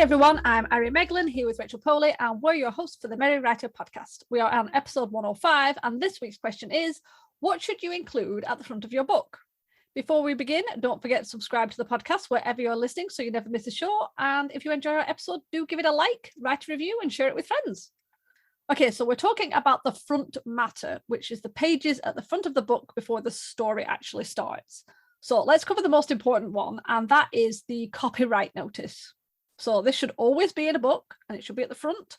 everyone, I'm Ari Meghlen here with Rachel Poley, and we're your hosts for the Merry Writer podcast. We are on episode 105, and this week's question is, what should you include at the front of your book? Before we begin, don't forget to subscribe to the podcast wherever you're listening so you never miss a show. And if you enjoy our episode, do give it a like, write a review, and share it with friends. Okay, so we're talking about the front matter, which is the pages at the front of the book before the story actually starts. So let's cover the most important one, and that is the copyright notice. So this should always be in a book, and it should be at the front.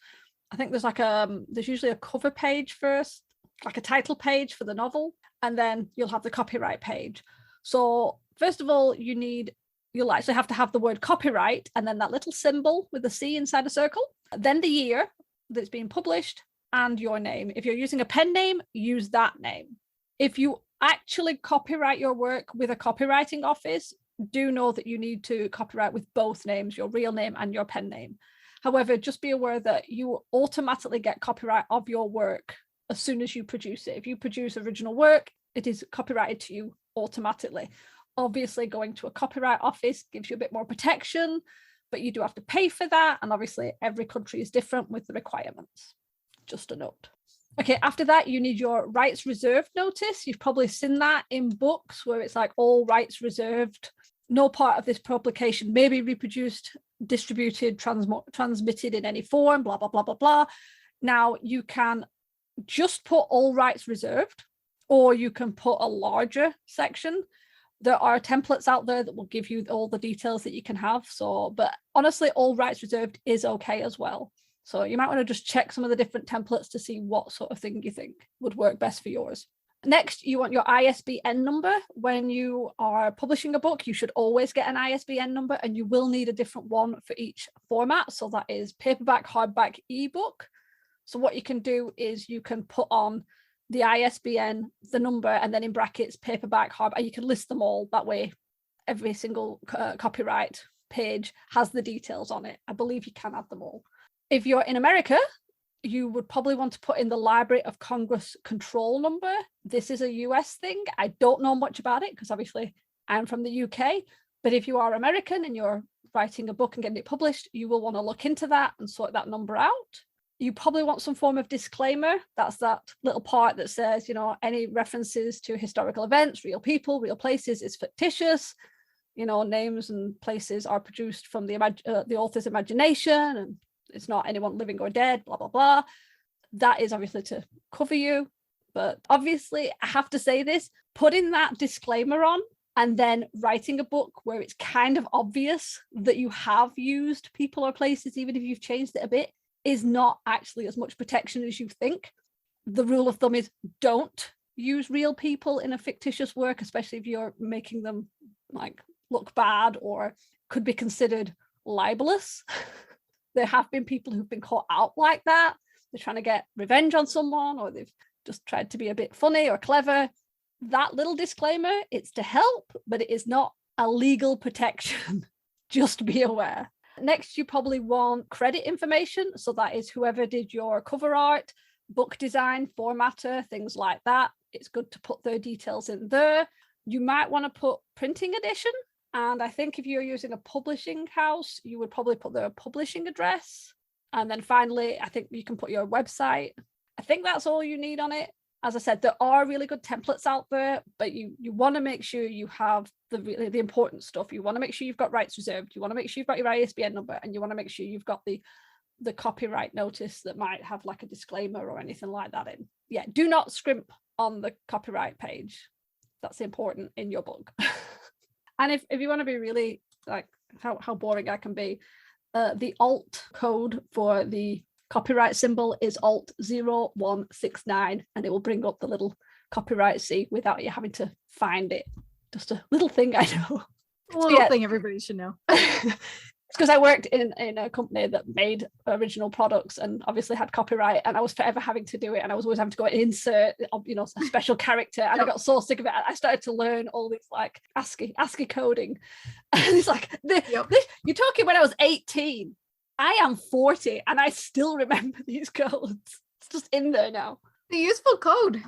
I think there's usually a cover page first, like a title page for the novel, and then you'll have the copyright page. So first of all, you'll actually have to have the word copyright and then that little symbol with the C inside a circle, then the year that's being published and your name. If you're using a pen name, use that name. If you actually copyright your work with a copywriting office, do know that you need to copyright with both names, your real name and your pen name. However, just be aware that you automatically get copyright of your work as soon as you produce it. If you produce original work, it is copyrighted to you automatically. Obviously, going to a copyright office gives you a bit more protection, but you do have to pay for that. And obviously, every country is different with the requirements. Just a note. Okay, after that, you need your rights reserved notice. You've probably seen that in books where it's like all rights reserved. No part of this publication may be reproduced, distributed, transmitted in any form, blah, blah, blah, blah, blah. Now, you can just put all rights reserved, or you can put a larger section. There are templates out there that will give you all the details that you can have. But honestly, all rights reserved is okay as well. So you might want to just check some of the different templates to see what sort of thing you think would work best for yours. Next, you want your ISBN number. When you are publishing a book, you should always get an ISBN number, and you will need a different one for each format. So that is paperback, hardback, ebook. So what you can do is you can put on the ISBN, the number, and then in brackets, paperback, hardback. You can list them all. That way, every single copyright page has the details on it. I believe you can add them all. If you're in America, you would probably want to put in the Library of Congress control number. This is a US thing. I don't know much about it because obviously I'm from the UK. But if you are American and you're writing a book and getting it published, you will want to look into that and sort that number out. You probably want some form of disclaimer. That's that little part that says, any references to historical events, real people, real places is fictitious. Names and places are produced from the author's imagination, and it's not anyone living or dead, blah, blah, blah. That is obviously to cover you. But obviously, I have to say this, putting that disclaimer on and then writing a book where it's kind of obvious that you have used people or places, even if you've changed it a bit, is not actually as much protection as you think. The rule of thumb is don't use real people in a fictitious work, especially if you're making them look bad or could be considered libelous. There have been people who've been caught out like that. They're trying to get revenge on someone, or they've just tried to be a bit funny or clever. That little disclaimer, it's to help, but it is not a legal protection. Just be aware. Next, you probably want credit information. So that is whoever did your cover art, book design, formatter, things like that. It's good to put their details in there. You might want to put printing edition. And I think if you're using a publishing house, you would probably put their publishing address. And then finally, I think you can put your website. I think that's all you need on it. As I said, there are really good templates out there, but you want to make sure you have the important stuff. You want to make sure you've got rights reserved. You want to make sure you've got your ISBN number, and you want to make sure you've got the copyright notice that might have like a disclaimer or anything like that in. Yeah, do not scrimp on the copyright page. That's important in your book. And if you want to be really like how boring I can be, the alt code for the copyright symbol is alt 0169, and it will bring up the little copyright C without you having to find it. Just a little thing I know. A little thing everybody should know. It's because I worked in a company that made original products and obviously had copyright, and I was forever having to do it, and I was always having to go and insert a special character, and I got so sick of it. I started to learn all these like ASCII coding, and it's like you're talking when I was 18. I am 40 and I still remember these codes. It's just in there now. The useful code.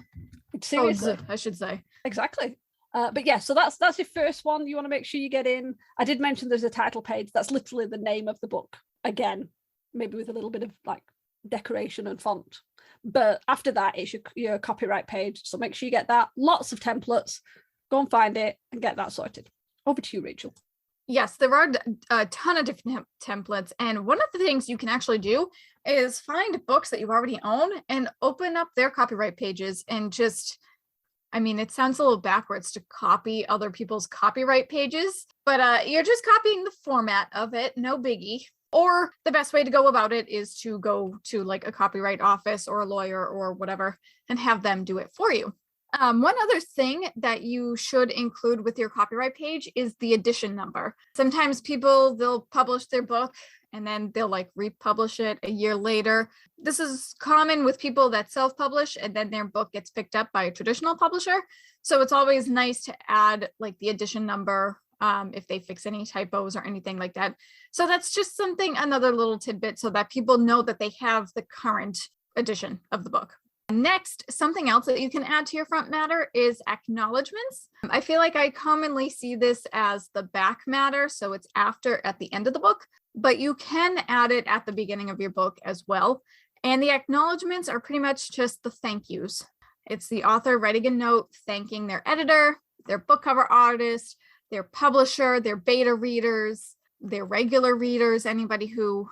Seriously. Codes, I should say. Exactly. But yeah, so that's your first one. You want to make sure you get in. I did mention there's a title page. That's literally the name of the book. again, maybe with a little bit of like decoration and font. But after that, it's your copyright page. So make sure you get that. Lots of templates. Go and find it and get that sorted. Over to you, Rachel. Yes, there are a ton of different templates. And one of the things you can actually do is find books that you already own and open up their copyright pages and just, I mean, it sounds a little backwards to copy other people's copyright pages, but you're just copying the format of it, no biggie. Or the best way to go about it is to go to like a copyright office or a lawyer or whatever and have them do it for you. One other thing that you should include with your copyright page is the edition number. Sometimes they'll publish their book and then they'll like republish it a year later. This is common with people that self-publish and then their book gets picked up by a traditional publisher. So it's always nice to add like the edition number if they fix any typos or anything like that. So that's just another little tidbit so that people know that they have the current edition of the book. Next, something else that you can add to your front matter is acknowledgements. I feel like I commonly see this as the back matter, so it's at the end of the book, but you can add it at the beginning of your book as well. And the acknowledgements are pretty much just the thank yous. It's the author writing a note thanking their editor, their book cover artist, their publisher, their beta readers, their regular readers, anybody who,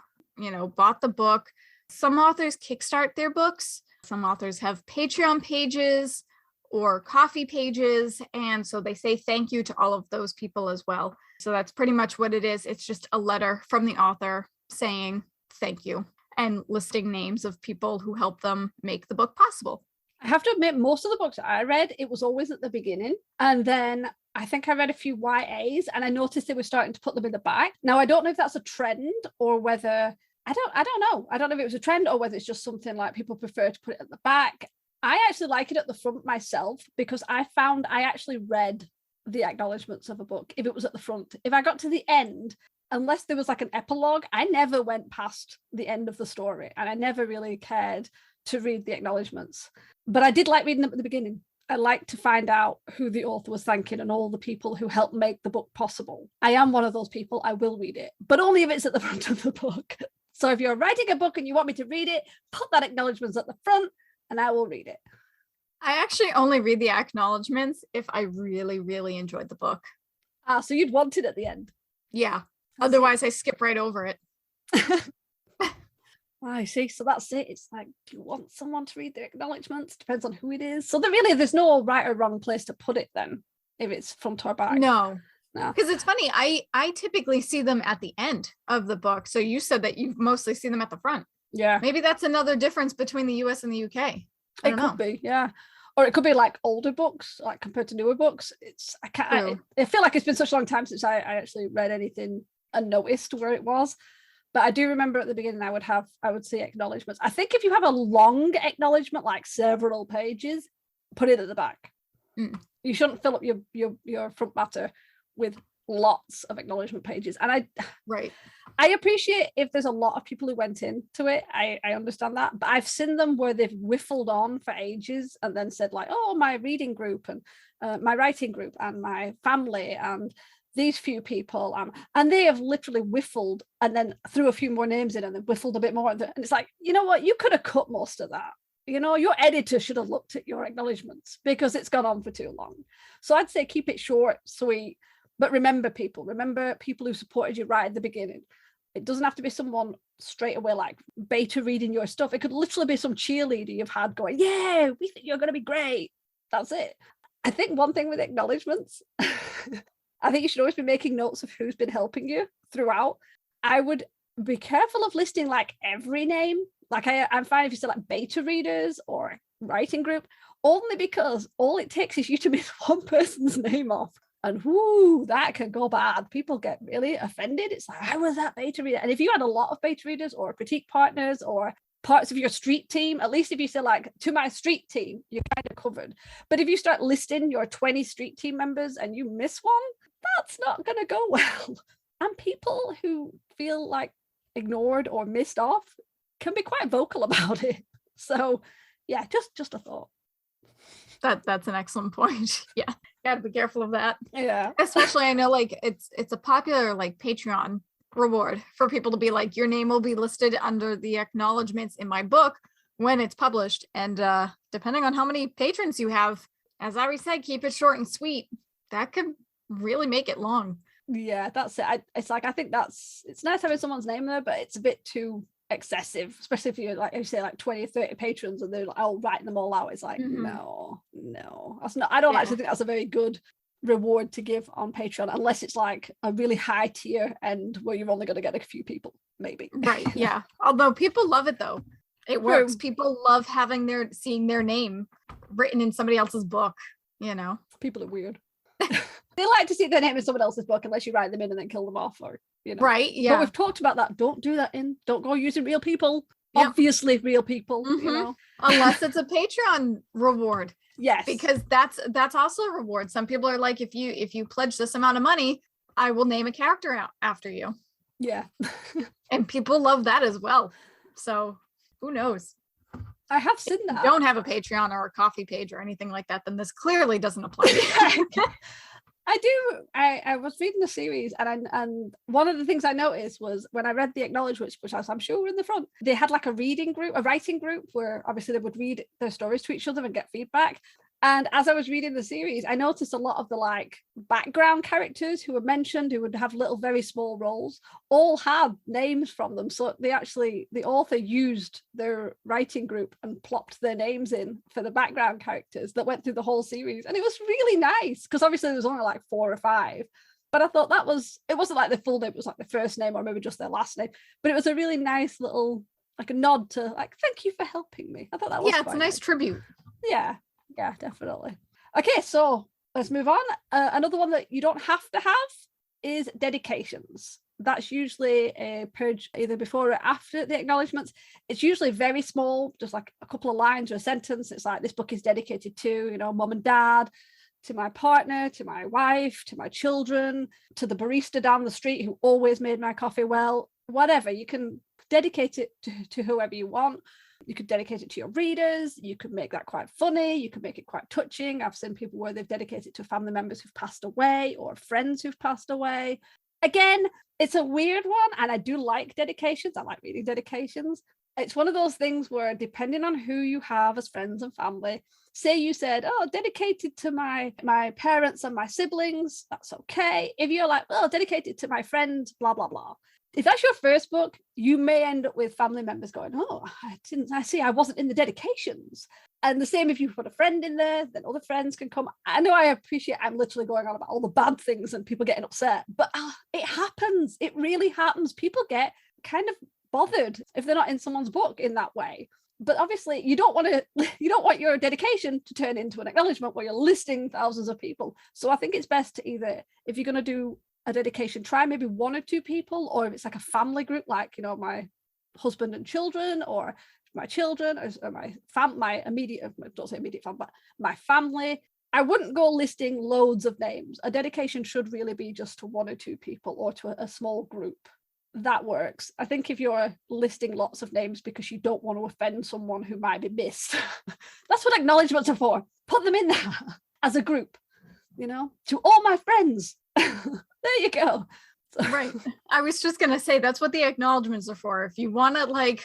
bought the book. Some authors kickstart their books. Some authors have Patreon pages or coffee pages. And so they say thank you to all of those people as well. So that's pretty much what it is. It's just a letter from the author saying thank you and listing names of people who helped them make the book possible. I have to admit, most of the books I read, it was always at the beginning. And then I think I read a few YAs and I noticed they were starting to put them in the back. Now, I don't know if that's a trend or whether I don't know. I don't know if it was a trend or whether it's just something like people prefer to put it at the back. I actually like it at the front myself because I found I actually read the acknowledgements of a book if it was at the front. If I got to the end, unless there was like an epilogue, I never went past the end of the story and I never really cared to read the acknowledgements. But I did like reading them at the beginning. I like to find out who the author was thanking and all the people who helped make the book possible. I am one of those people. I will read it, but only if it's at the front of the book. So if you're writing a book and you want me to read it, put that acknowledgements at the front and I will read it. I actually only read the acknowledgements if I really, really enjoyed the book. So you'd want it at the end. Yeah. Otherwise I skip right over it. I see. So that's it. It's like, do you want someone to read the acknowledgements? Depends on who it is. So there's no right or wrong place to put it then, if it's front or back. No. Because it's funny, I typically see them at the end of the book. So you said that you mostly see them at the front. Yeah. Maybe that's another difference between the US and the UK. It could be, yeah. Or it could be like older books, like compared to newer books. I feel like it's been such a long time since I actually read anything and noticed where it was. But I do remember at the beginning I would see acknowledgements. I think if you have a long acknowledgement, like several pages, put it at the back. You shouldn't fill up your front matter with lots of acknowledgement pages. And I appreciate if there's a lot of people who went into it. I understand that, but I've seen them where they've whiffled on for ages and then said like, oh, my reading group and my writing group and my family and these few people, and they have literally whiffled and then threw a few more names in and then whiffled a bit more. And it's like, you know what, you could have cut most of that. Your editor should have looked at your acknowledgements because it's gone on for too long. So I'd say keep it short, sweet, but remember people who supported you right at the beginning. It doesn't have to be someone straight away like beta reading your stuff. It could literally be some cheerleader you've had going, yeah, we think you're going to be great. That's it. I think one thing with acknowledgements, I think you should always be making notes of who's been helping you throughout. I would be careful of listing like every name. Like I'm fine if you say like beta readers or writing group, only because all it takes is you to miss one person's name off. And whoo, that can go bad. People get really offended. It's like, how was that beta reader? And if you had a lot of beta readers or critique partners or parts of your street team, at least if you say like, to my street team, you're kind of covered. But if you start listing your 20 street team members and you miss one, that's not going to go well. And people who feel like ignored or missed off can be quite vocal about it. So yeah, just a thought. That's an excellent point. Yeah, gotta be careful of that. Yeah, especially I know like it's a popular like Patreon reward for people to be like, your name will be listed under the acknowledgements in my book when it's published. And depending on how many patrons you have, as Ari said, keep it short and sweet. That could really make it long. Yeah, that's it. It's like, I think it's nice having someone's name there, but it's a bit too excessive, especially if you're like, you say like 20 or 30 patrons and they're like, oh, writing them all out. It's like, no, that's not, I don't actually think that's a very good reward to give on Patreon, unless it's like a really high tier and where you're only going to get a few people, maybe. Right. Yeah. Although people love it though. It works. True. People love seeing their name written in somebody else's book, you know. People are weird. They like to see their name in someone else's book unless you write them in and then kill them off, or Right. Yeah. But we've talked about that. Don't do that don't go using real people. Yep. Obviously real people, unless it's a Patreon reward. Yes. Because that's also a reward. Some people are like, if you pledge this amount of money, I will name a character out after you. Yeah. And people love that as well. So who knows? I have seen that. If you don't have a Patreon or a coffee page or anything like that, then this clearly doesn't apply to you. I do. I was reading the series, and one of the things I noticed was when I read the acknowledgements, which I'm sure were in the front, they had like a writing group where obviously they would read their stories to each other and get feedback. And as I was reading the series, I noticed a lot of the like background characters who were mentioned, who would have little, very small roles, all had names from them. So the author used their writing group and plopped their names in for the background characters that went through the whole series. And it was really nice, because obviously there was only like 4 or 5. But I thought it wasn't like the full name, it was like the first name or maybe just their last name. But it was a really nice little, like a nod to like, thank you for helping me. I thought that was it's a nice tribute. Yeah, definitely. Okay, so let's move on. Another one that you don't have to have is dedications. That's usually a purge either before or after the acknowledgements. It's usually very small, just like a couple of lines or a sentence. It's like, this book is dedicated to, mom and dad, to my partner, to my wife, to my children, to the barista down the street who always made my coffee well, whatever. You can dedicate it to whoever you want. You could dedicate it to your readers. You could make that quite funny. You could make it quite touching. I've seen people where they've dedicated to family members who've passed away or friends who've passed away. Again, it's a weird one, and I do like dedications. I like reading dedications. It's one of those things where, depending on who you have as friends and family, say you said, oh, dedicated to my parents and my siblings, that's okay. If you're like, oh, dedicated to my friend, blah, blah, blah. If that's your first book, you may end up with family members going, oh, I wasn't in the dedications. And the same if you put a friend in there, then other friends can come. I know I'm literally going on about all the bad things and people getting upset, but it happens. It really happens. People get kind of bothered if they're not in someone's book in that way. But obviously you don't want your dedication to turn into an acknowledgement where you're listing thousands of people. So I think it's best to either, if you're going to do a dedication, try maybe 1 or 2 people, or if it's like a family group, like my husband and children, or my children, or my immediate, don't say immediate family, but my family. I wouldn't go listing loads of names. A dedication should really be just to 1 or 2 people, or to a small group. That works. I think if you're listing lots of names because you don't want to offend someone who might be missed, that's what acknowledgements are for. Put them in there as a group, to all my friends. There you go. Right. I was just going to say, that's what the acknowledgements are for. If you want to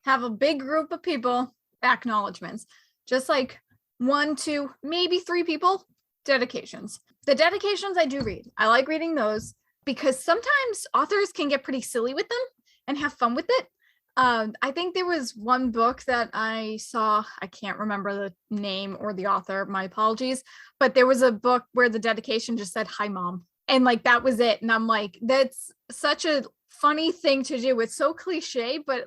have a big group of people, acknowledgements, just 1, 2, maybe 3 people, dedications. The dedications I do read. I like reading those because sometimes authors can get pretty silly with them and have fun with it. I think there was one book that I saw, I can't remember the name or the author, my apologies, but there was a book where the dedication just said, hi, mom. And that was it. And I'm like, that's such a funny thing to do. It's so cliche, but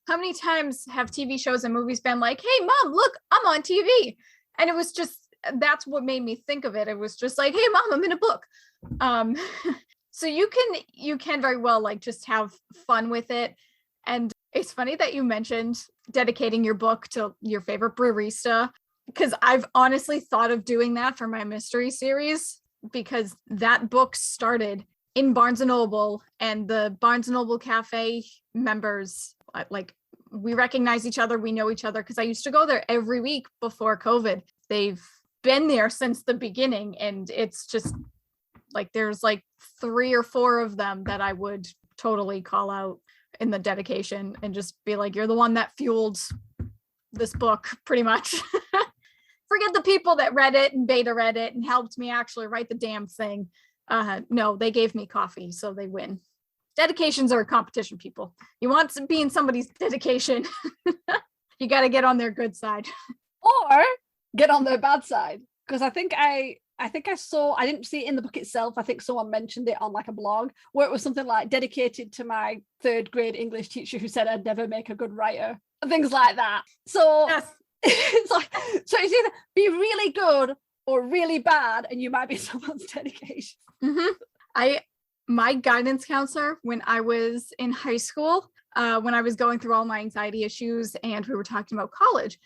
how many times have TV shows and movies been like, hey, mom, look, I'm on TV. And it was just, that's what made me think of it. It was just like, hey, mom, I'm in a book. So you can very well just have fun with it. And it's funny that you mentioned dedicating your book to your favorite barista, because I've honestly thought of doing that for my mystery series, because that book started in Barnes & Noble, and the Barnes & Noble Cafe members, we recognize each other, we know each other, because I used to go there every week before COVID. They've been there since the beginning, and it's just there's 3 or 4 of them that I would totally call out in the dedication and just be like, you're the one that fueled this book, pretty much. Forget the people that read it and beta read it and helped me actually write the damn thing. No, they gave me coffee, so they win. Dedications are a competition, people. You want to be in somebody's dedication, you got to get on their good side. Or get on their bad side. Because I think I saw, I didn't see it in the book itself. I think someone mentioned it on like a blog where it was something like dedicated to my 3rd grade English teacher who said I'd never make a good writer. Things like that. So Yes. it's like, so it's either be really good or really bad, and you might be someone's dedication. Mm-hmm. My guidance counselor when I was in high school, when I was going through all my anxiety issues and we were talking about college,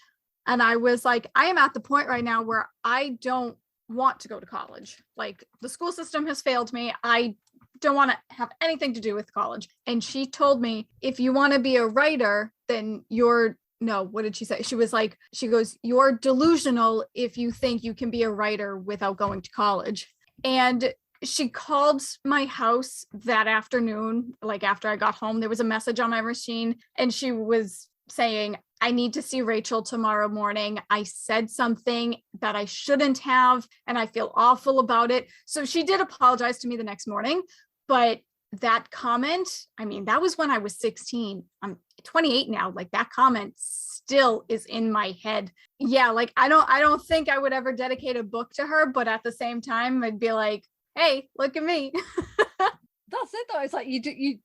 and I was like, I am at the point right now where I don't want to go to college. Like, the school system has failed me. I don't want to have anything to do with college. And she told me, if you want to be a writer, then what did she say? She was like, she goes, you're delusional if you think you can be a writer without going to college. And she called my house that afternoon, like after I got home. There was a message on my machine and she was saying, I need to see Rachel tomorrow morning. I said something that I shouldn't have, and I feel awful about it. So she did apologize to me the next morning. But that comment, I mean, that was when I was 16. I'm 28 now. Like, that comment still is in my head. Yeah, like I don't think I would ever dedicate a book to her, but at the same time, I'd be like, hey, look at me. That's it though. It's like you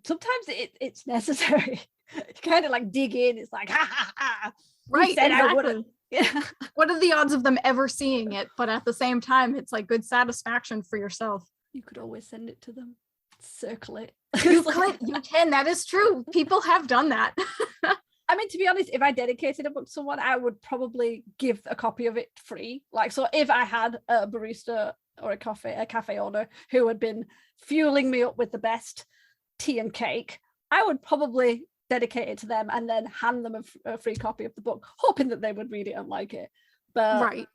sometimes it's necessary. You kind of like dig in. It's like, ha ha ha. Right. Exactly. Yeah. What are the odds of them ever seeing it? But at the same time, it's like good satisfaction for yourself. You could always send it to them. Circle it. You can. That is true. People have done that. I mean, to be honest, if I dedicated a book to someone, I would probably give a copy of it free. Like, so if I had a barista or a cafe owner who had been fueling me up with the best tea and cake, I would probably dedicate it to them and then hand them a free copy of the book, hoping that they would read it and like it. But right.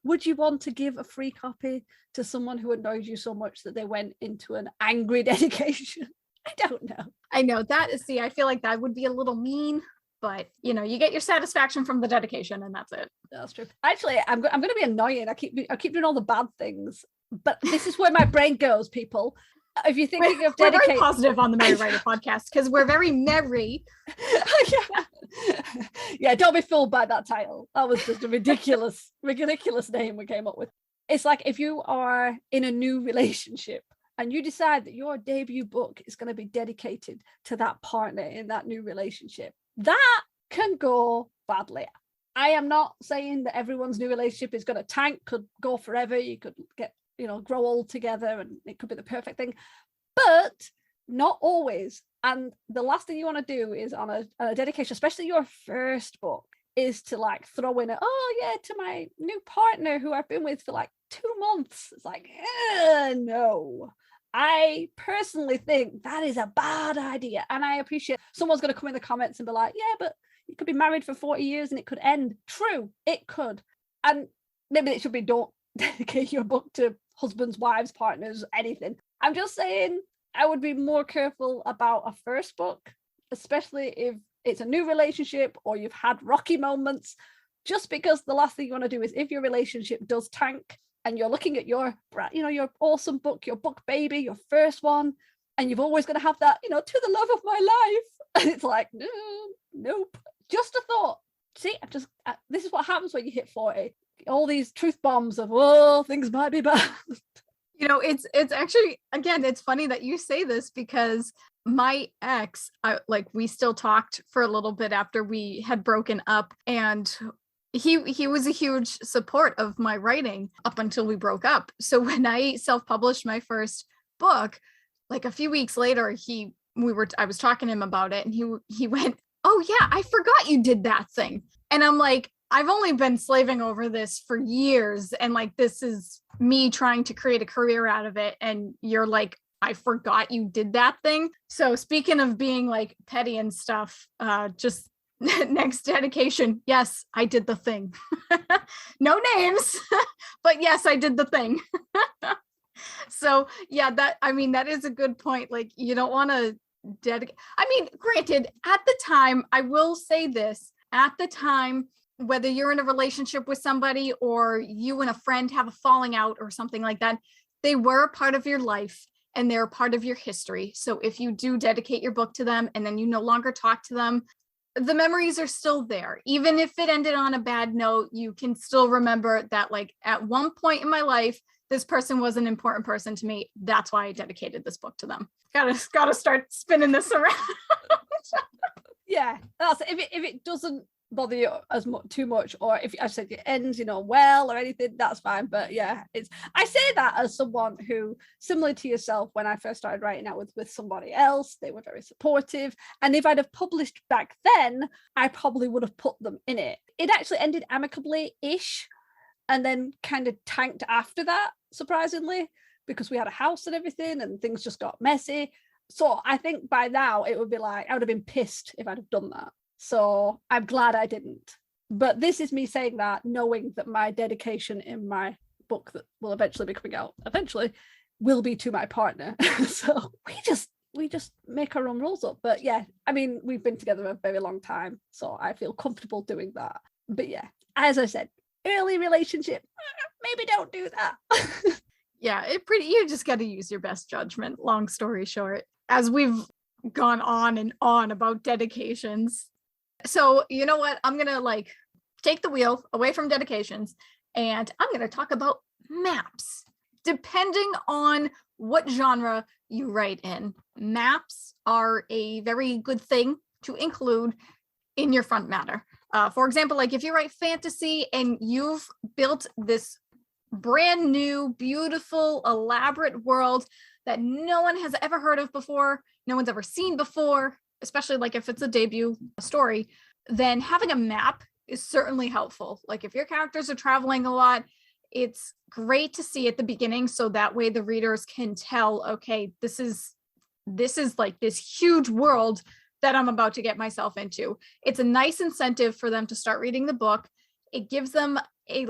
Would you want to give a free copy to someone who annoys you so much that they went into an angry dedication? I don't know. I know that is, I feel like that would be a little mean, but you get your satisfaction from the dedication and that's it. That's true. Actually, I'm going to be annoying. I keep doing all the bad things, but this is where my brain goes, people. If you're thinking of dedicating, we're very positive on the Merry Writer podcast because we're very merry. Yeah, don't be fooled by that title. That was just a ridiculous name we came up with. It's like if you are in a new relationship and you decide that your debut book is going to be dedicated to that partner in that new relationship, that can go badly. I am not saying that everyone's new relationship is going to tank, could go forever. You could get, grow old together and it could be the perfect thing, but not always. And the last thing you want to do is on a dedication, especially your first book, is to like throw in to my new partner who I've been with for like 2 months. It's like, no. I personally think that is a bad idea. And I appreciate someone's going to come in the comments and be like, yeah, but you could be married for 40 years and it could end. True, it could. And maybe it should be, don't dedicate your book to husbands, wives, partners, anything. I'm just saying I would be more careful about a first book, especially if it's a new relationship or you've had rocky moments, just because the last thing you want to do is if your relationship does tank and you're looking at your awesome book, your book baby, your first one, and you've always got to have that, to the love of my life. And it's like, no, nope. Just a thought. See, this is what happens when you hit 40. All these truth bombs of, things might be bad. It's actually, again, it's funny that you say this because my ex, we still talked for a little bit after we had broken up, and he was a huge support of my writing up until we broke up. So when I self-published my first book, like a few weeks later, I was talking to him about it and he went, oh yeah, I forgot you did that thing. And I'm like, I've only been slaving over this for years. And like, this is me trying to create a career out of it. And you're like, I forgot you did that thing. So speaking of being like petty and stuff, just next dedication. Yes, I did the thing. No names, but yes, I did the thing. So yeah, that is a good point. Like, you don't want to dedicate. I mean, granted, at the time, I will say this, at the time, whether you're in a relationship with somebody or you and a friend have a falling out or something like that, they were a part of your life and they're a part of your history. So if you do dedicate your book to them and then you no longer talk to them, the memories are still there. Even if it ended on a bad note, you can still remember that, like, at one point in my life, this person was an important person to me. That's why I dedicated this book to them. Gotta start spinning this around. Yeah, that's if it doesn't bother you as much too much, or if I said it ends, well or anything, that's fine. But yeah, I say that as someone who, similar to yourself, when I first started writing out with somebody else, they were very supportive, and if I'd have published back then, I probably would have put them in it. It actually ended amicably ish, and then kind of tanked after that, surprisingly, because we had a house and everything and things just got messy. So I think by now it would be like, I would have been pissed if I'd have done that. So I'm glad I didn't. But this is me saying that, knowing that my dedication in my book that will eventually be coming out will be to my partner. So we just make our own rules up. But yeah, I mean, we've been together a very long time, so I feel comfortable doing that. But yeah, as I said, early relationship, maybe don't do that. Yeah, you just got to use your best judgment, long story short, as we've gone on and on about dedications. So you know what, I'm gonna take the wheel away from dedications and I'm gonna talk about maps. Depending on what genre you write in, maps are a very good thing to include in your front matter. For example, like if you write fantasy and you've built this brand new, beautiful, elaborate world that no one has ever heard of before, no one's ever seen before, especially like if it's a debut story, then having a map is certainly helpful. Like if your characters are traveling a lot, it's great to see at the beginning, so that way the readers can tell, okay, this is like this huge world that I'm about to get myself into. It's a nice incentive for them to start reading the book. It gives them a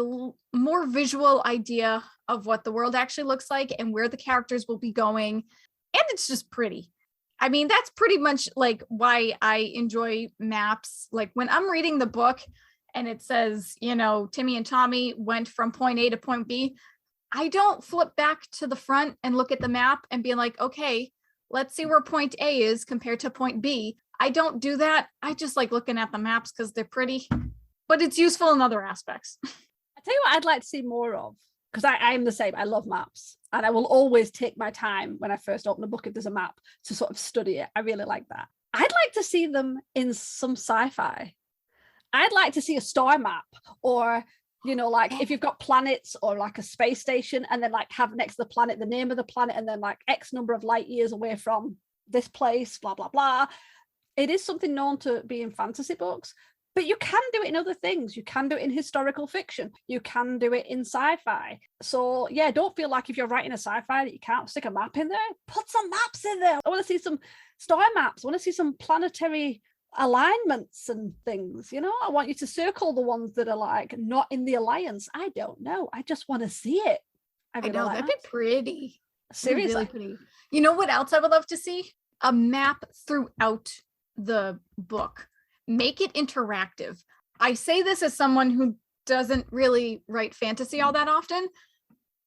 more visual idea of what the world actually looks like and where the characters will be going. And it's just pretty. I mean, that's pretty much like why I enjoy maps. Like when I'm reading the book and it says, Timmy and Tommy went from point A to point B, I don't flip back to the front and look at the map and be like, okay, let's see where point A is compared to point B. I don't do that. I just like looking at the maps because they're pretty, but it's useful in other aspects. I tell you what I'd like to see more of, because I'm the same. I love maps, and I will always take my time when I first open a book if there's a map to sort of study it. I really like that. I'd like to see them in some sci-fi. I'd like to see a star map, or like if you've got planets or like a space station, and then like have next to the planet the name of the planet, and then like X number of light years away from this place, blah blah blah. It is something known to be in fantasy books, but you can do it in other things. You can do it in historical fiction. You can do it in sci-fi. So yeah, don't feel like if you're writing a sci-fi that you can't stick a map in there. Put some maps in there. I want to see some star maps. I want to see some planetary alignments and things. I want you to circle the ones that are like not in the alliance. I don't know. I just want to see it. I know, that'd be pretty. Seriously. Really pretty. You know what else I would love to see? A map throughout the book. Make it interactive. I say this as someone who doesn't really write fantasy all that often,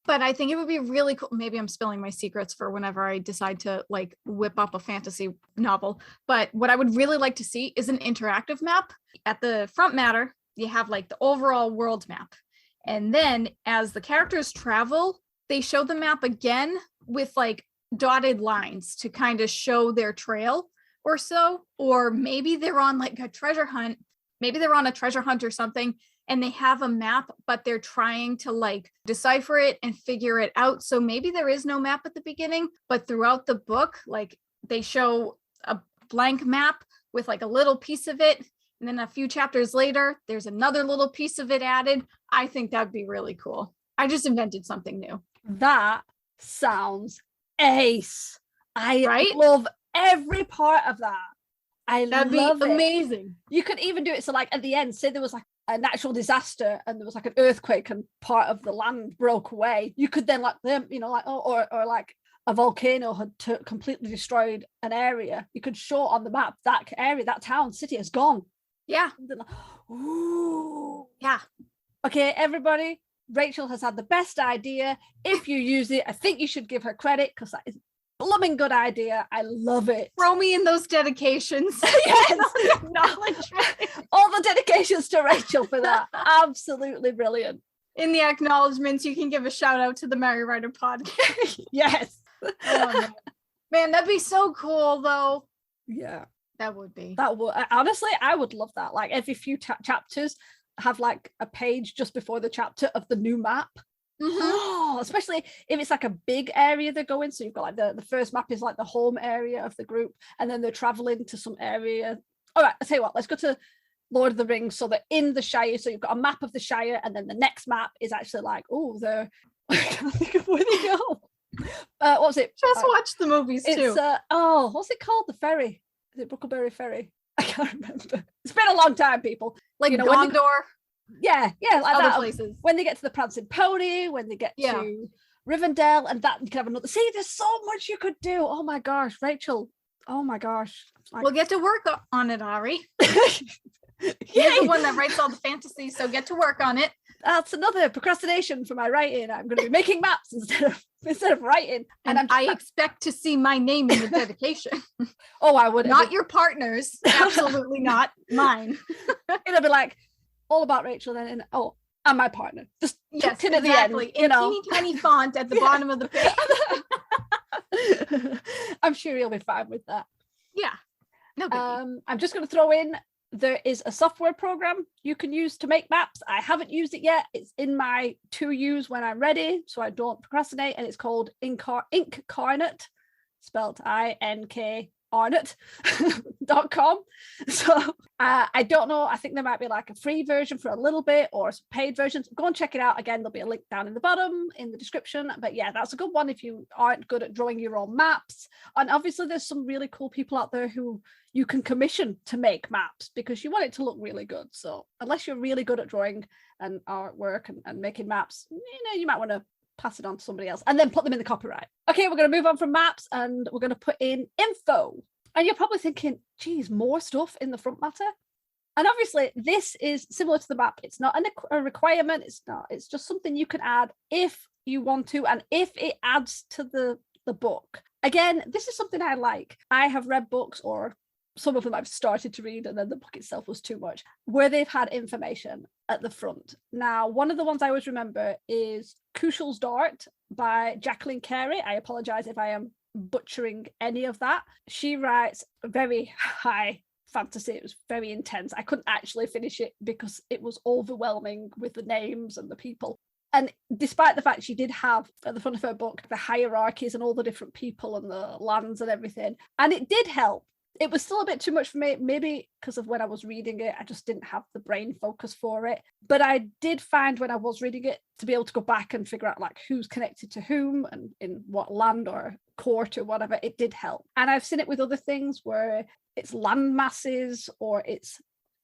but I think it would be really cool. Maybe I'm spilling my secrets for whenever I decide to like whip up a fantasy novel. But what I would really like to see is an interactive map. At the front matter, you have like the overall world map. And then as the characters travel, they show the map again with like dotted lines to kind of show their trail or so. Or maybe they're on like a treasure hunt. Maybe they're on a treasure hunt or something, and they have a map, but they're trying to like decipher it and figure it out. So maybe there is no map at the beginning, but throughout the book, like they show a blank map with like a little piece of it. And then a few chapters later, there's another little piece of it added. I think that'd be really cool. I just invented something new. That sounds ace. I love every part of that. That'd be amazing. You could even do it so like at the end, say there was like a natural disaster and there was like an earthquake and part of the land broke away, you could then like them, you know, like or like a volcano had completely destroyed an area, you could show on the map that area, that town, city is gone. Yeah. Like, ooh. Yeah. Okay, everybody, Rachel has had the best idea. If you use it, I think you should give her credit because that is a blooming good idea. I love it. Throw me in those dedications. Yes. Acknowledgement. All the dedications to Rachel for that. Absolutely brilliant. In the acknowledgements, you can give a shout out to the Mary Writer podcast. Yes. Oh, man, that'd be so cool though. Yeah. That would be. That would, honestly, I would love that. Like every few chapters have like a page just before the chapter of the new map. Oh, especially if it's like a big area they're going. So you've got like the first map is like the home area of the group, and then they're traveling to some area. All right, I'll tell you what, let's go to Lord of the Rings. So they're in the Shire. So you've got a map of the Shire, and then the next map is actually like, oh, they're I can't think of where they go. What was it? Just watch the movies too. What's it called? The ferry. Is it Brookleberry Ferry? I can't remember. It's been a long time, people. Like, you know, Gondor. Yeah, like other that. Places. When they get to the Prancing Pony, when they get to Rivendell, and that you can have another. See, there's so much you could do. Oh my gosh, Rachel. Oh my gosh. We'll get to work on it, Ari. You're the one that writes all the fantasy, so get to work on it. That's another procrastination for my writing. I'm going to be making maps instead of writing. And I expect to see my name in the dedication. Oh, I would. Not your partner's. Absolutely not mine. It'll be like all about Rachel then, and my partner. Just yes, exactly. At the end, in teeny tiny font at the bottom of the page. I'm sure you'll be fine with that. Yeah. No biggie. I'm just going to throw in, there is a software program you can use to make maps. I haven't used it yet. It's in my to use when I'm ready, so I don't procrastinate, and it's called Incarnate, spelled INK.com. So I don't know. I think there might be like a free version for a little bit or some paid versions. Go and check it out. Again, there'll be a link down in the bottom in the description. But yeah, that's a good one if you aren't good at drawing your own maps. And obviously there's some really cool people out there who you can commission to make maps because you want it to look really good. So unless you're really good at drawing and artwork and making maps, you might want to pass it on to somebody else and then put them in the copyright. Okay, we're going to move on from maps and we're going to put in info. And you're probably thinking, geez, more stuff in the front matter. And obviously this is similar to the map. It's not a requirement. It's just something you can add if you want to, and if it adds to the book. Again, this is something I like. I have read books, or some of them I've started to read and then the book itself was too much, where they've had information at the front. Now, one of the ones I always remember is Kushal's Dart by Jacqueline Carey. I apologize if I am butchering any of that. She writes very high fantasy. It was very intense. I couldn't actually finish it because it was overwhelming with the names and the people. And despite the fact she did have at the front of her book the hierarchies and all the different people and the lands and everything, and it did help. It was still a bit too much for me, maybe because of when I was reading it, I just didn't have the brain focus for it. But I did find when I was reading it to be able to go back and figure out like who's connected to whom and in what land or court or whatever, it did help. And I've seen it with other things where it's land masses or it's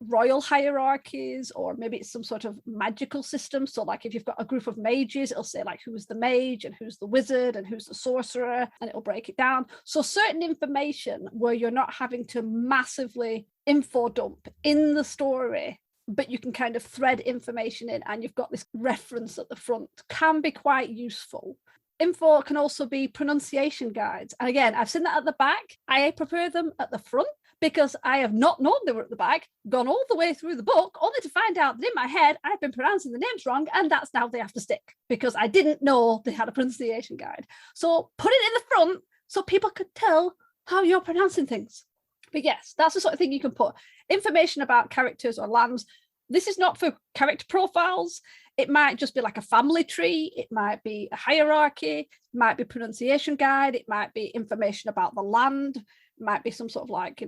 royal hierarchies, or maybe it's some sort of magical system. So like if you've got a group of mages, it'll say like who's the mage and who's the wizard and who's the sorcerer, and it'll break it down. So certain information where you're not having to massively info dump in the story, but you can kind of thread information in and you've got this reference at the front, can be quite useful. Info can also be pronunciation guides. And again, I've seen that at the back. I prefer them at the front because I have not known they were at the back, gone all the way through the book, only to find out that in my head, I've been pronouncing the names wrong, and that's now they have to stick because I didn't know they had a pronunciation guide. So put it in the front so people could tell how you're pronouncing things. But yes, that's the sort of thing you can put. Information about characters or lands. This is not for character profiles. It might just be like a family tree. It might be a hierarchy. It might be pronunciation guide. It might be information about the land. It might be some sort of like,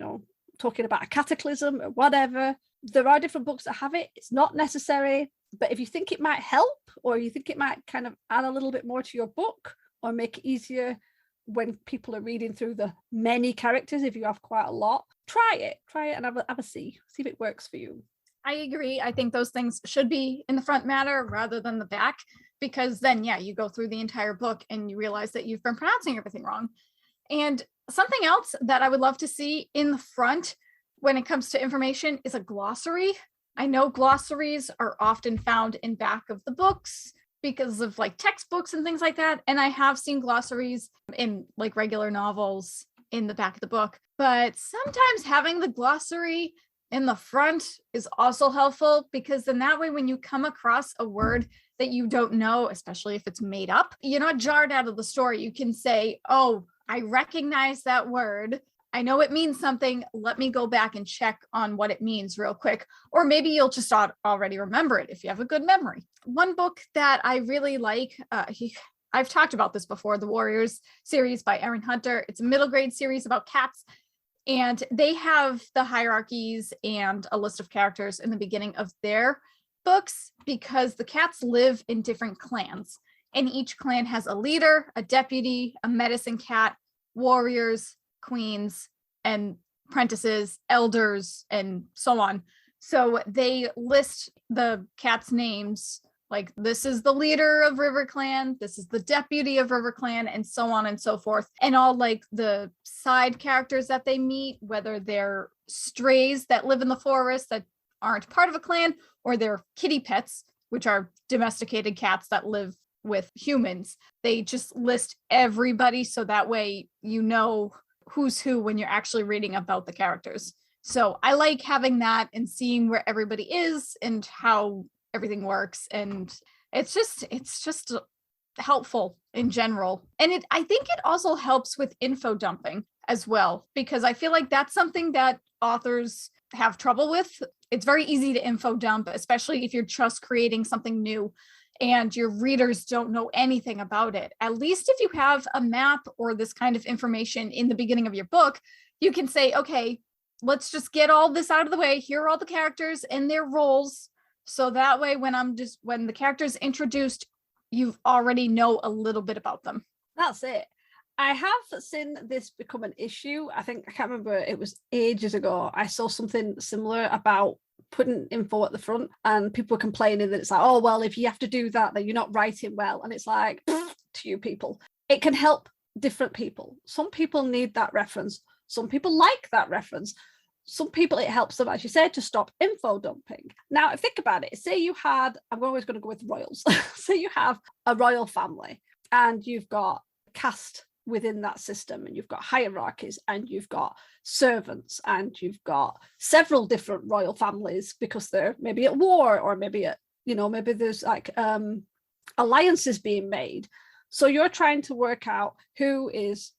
talking about a cataclysm or whatever. There are different books that have it. It's not necessary, but if you think it might help, or you think it might kind of add a little bit more to your book or make it easier when people are reading through the many characters, if you have quite a lot, try it and have a see if it works for you. I agree. I think those things should be in the front matter rather than the back, because then, yeah, you go through the entire book and you realize that you've been pronouncing everything wrong. And something else that I would love to see in the front when it comes to information is a glossary. I know glossaries are often found in back of the books because of like textbooks and things like that. And I have seen glossaries in like regular novels in the back of the book, but sometimes having the glossary in the front is also helpful, because then that way when you come across a word that you don't know, especially if it's made up, you're not jarred out of the story. You can say, oh, I recognize that word. I know it means something. Let me go back and check on what it means real quick. Or maybe you'll just already remember it if you have a good memory. One book that I really like, I've talked about this before, the Warriors series by Erin Hunter. It's a middle grade series about cats. And they have the hierarchies and a list of characters in the beginning of their books because the cats live in different clans. And each clan has a leader, a deputy, a medicine cat, warriors, queens, and apprentices, elders, and so on. So they list the cats' names, like this is the leader of River Clan, this is the deputy of River Clan, and so on and so forth. And all like the side characters that they meet, whether they're strays that live in the forest that aren't part of a clan, or they're kitty pets, which are domesticated cats that live with humans. They just list everybody so that way you know who's who when you're actually reading about the characters. So I like having that and seeing where everybody is and how everything works. And it's just helpful in general. And I think it also helps with info dumping as well, because I feel like that's something that authors have trouble with. It's very easy to info dump, especially if you're just creating something new and your readers don't know anything about it. At least if you have a map or this kind of information in the beginning of your book, you can say, okay, let's just get all this out of the way. Here are all the characters and their roles. So that way, when the character's introduced, you already know a little bit about them. That's it. I have seen this become an issue. I can't remember, it was ages ago. I saw something similar about putting info at the front and people were complaining that it's like, oh, well, if you have to do that, then you're not writing well. And it's like, to you people, it can help different people. Some people need that reference. Some people like that reference. Some people, it helps them, as you said, to stop info dumping. Now, think about it. Say you had, I'm always going to go with royals. Say you have a royal family and you've got caste within that system, and you've got hierarchies, and you've got servants, and you've got several different royal families because they're maybe at war, or maybe maybe there's like alliances being made. So you're trying to work out who's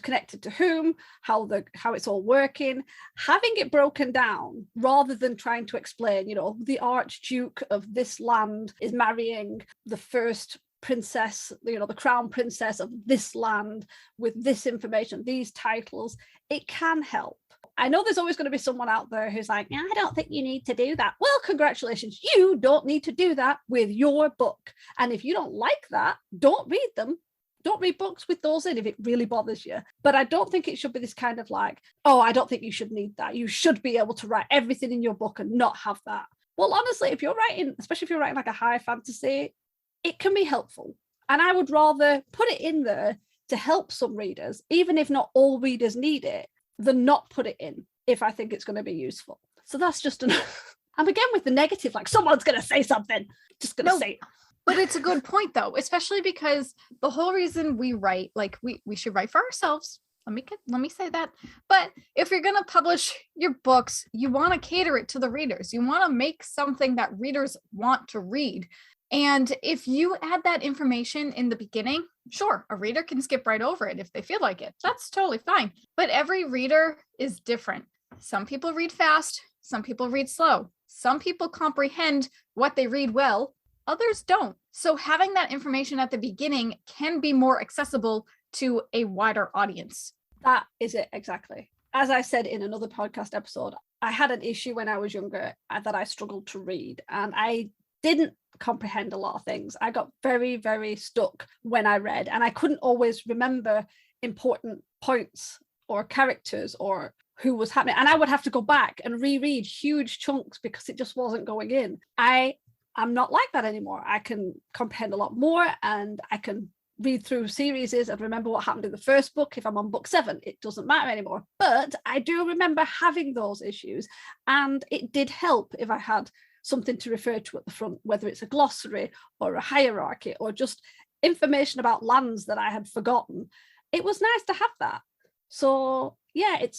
connected to whom, how it's all working, having it broken down rather than trying to explain, the Archduke of this land is marrying the first princess, the crown princess of this land with this information, these titles. It can help. I know there's always going to be someone out there who's like, I don't think you need to do that. Well, congratulations, you don't need to do that with your book. And if you don't like that, don't read them. Don't read books with those in if it really bothers you. But I don't think it should be this kind of like, oh, I don't think you should need that. You should be able to write everything in your book and not have that. Well, honestly, if you're writing, especially if you're writing like a high fantasy, it can be helpful. And I would rather put it in there to help some readers, even if not all readers need it, than not put it in if I think it's going to be useful. So that's just I'm again with the negative, like someone's going to say something, just going to say it. But it's a good point, though, especially because the whole reason we write, like we should write for ourselves. Let me say that. But if you're going to publish your books, you want to cater it to the readers. You want to make something that readers want to read. And if you add that information in the beginning, sure, a reader can skip right over it if they feel like it. That's totally fine. But every reader is different. Some people read fast. Some people read slow. Some people comprehend what they read well. Others don't. So having that information at the beginning can be more accessible to a wider audience. That is it, exactly. As I said in another podcast episode, I had an issue when I was younger that I struggled to read, and I didn't comprehend a lot of things. I got very, very stuck when I read, and I couldn't always remember important points or characters or who was happening. And I would have to go back and reread huge chunks because it just wasn't going in. I'm not like that anymore. I can comprehend a lot more, and I can read through series and remember what happened in the first book. If I'm on book 7, it doesn't matter anymore. But I do remember having those issues, and it did help if I had something to refer to at the front, whether it's a glossary or a hierarchy or just information about lands that I had forgotten. It was nice to have that. So yeah, it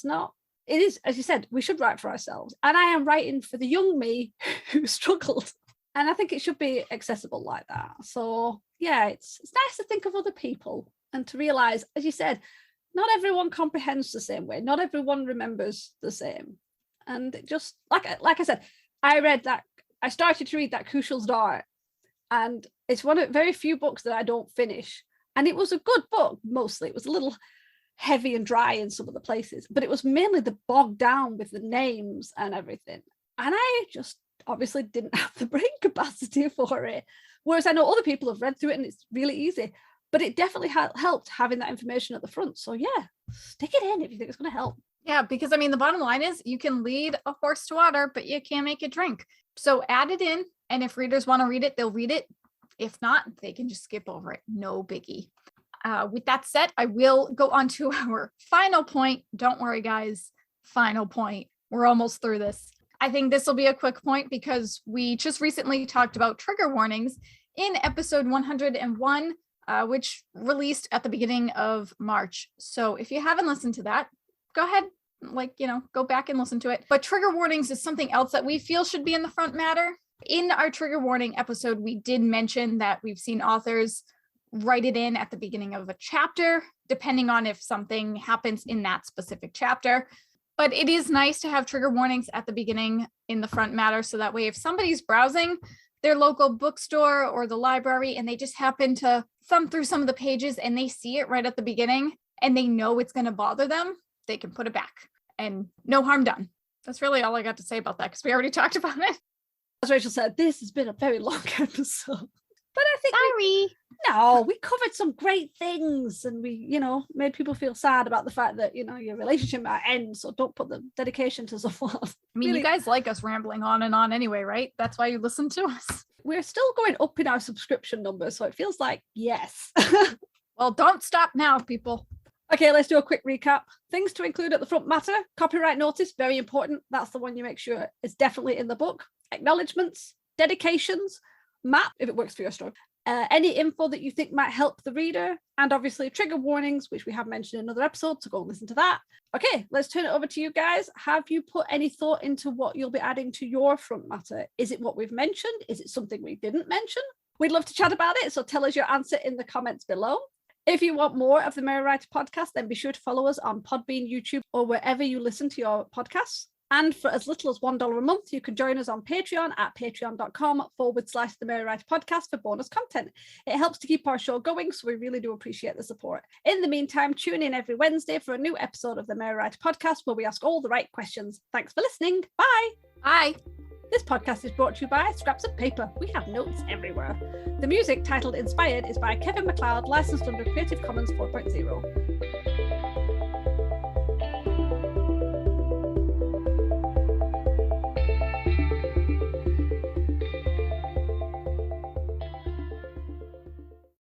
is, as you said, we should write for ourselves. And I am writing for the young me who struggled. And I think it should be accessible like that. So yeah, it's nice to think of other people and to realize, as you said, not everyone comprehends the same way. Not everyone remembers the same. And it just, like I said, I started to read that Kushal's Dart, and it's one of very few books that I don't finish. And it was a good book, mostly. It was a little heavy and dry in some of the places, but it was mainly the bogged down with the names and everything. And I just obviously didn't have the brain capacity for it. Whereas I know other people have read through it and it's really easy, but it definitely helped having that information at the front. So yeah, stick it in if you think it's going to help. Yeah, because I mean, the bottom line is you can lead a horse to water, but you can't make it drink. So add it in. And if readers want to read it, they'll read it. If not, they can just skip over it. No biggie. With that said, I will go on to our final point. Don't worry, guys. Final point. We're almost through this. I think this will be a quick point because we just recently talked about trigger warnings in episode 101, which released at the beginning of March. So if you haven't listened to that, go ahead, go back and listen to it. But trigger warnings is something else that we feel should be in the front matter. In our trigger warning episode, we did mention that we've seen authors write it in at the beginning of a chapter, depending on if something happens in that specific chapter. But it is nice to have trigger warnings at the beginning in the front matter, so that way if somebody's browsing their local bookstore or the library and they just happen to thumb through some of the pages and they see it right at the beginning and they know it's going to bother them, they can put it back and no harm done. That's really all I got to say about that because we already talked about it. As Rachel said, this has been a very long episode. But I think we covered some great things, and we, made people feel sad about the fact that, your relationship might end. So don't put the dedication to someone. I mean, really, you guys like us rambling on and on anyway, right? That's why you listen to us. We're still going up in our subscription numbers, so it feels like yes. Well, don't stop now, people. Okay, let's do a quick recap. Things to include at the front matter. Copyright notice, very important. That's the one you make sure is definitely in the book. Acknowledgements, dedications, map, if it works for your story. Any info that you think might help the reader, and obviously trigger warnings, which we have mentioned in another episode, so go and listen to that. Okay, let's turn it over to you guys. Have you put any thought into what you'll be adding to your front matter? Is it what we've mentioned? Is it something we didn't mention? We'd love to chat about it, so tell us your answer in the comments below. If you want more of the Merry Writer podcast, then be sure to follow us on Podbean, YouTube, or wherever you listen to your podcasts. And for as little as $1 a month, you can join us on Patreon at patreon.com/The Merry Writer Podcast for bonus content. It helps to keep our show going, so we really do appreciate the support. In the meantime, tune in every Wednesday for a new episode of the Merry Writer Podcast where we ask all the right questions. Thanks for listening. Bye. Bye. This podcast is brought to you by Scraps of Paper. We have notes everywhere. The music, titled Inspired, is by Kevin MacLeod, licensed under Creative Commons 4.0.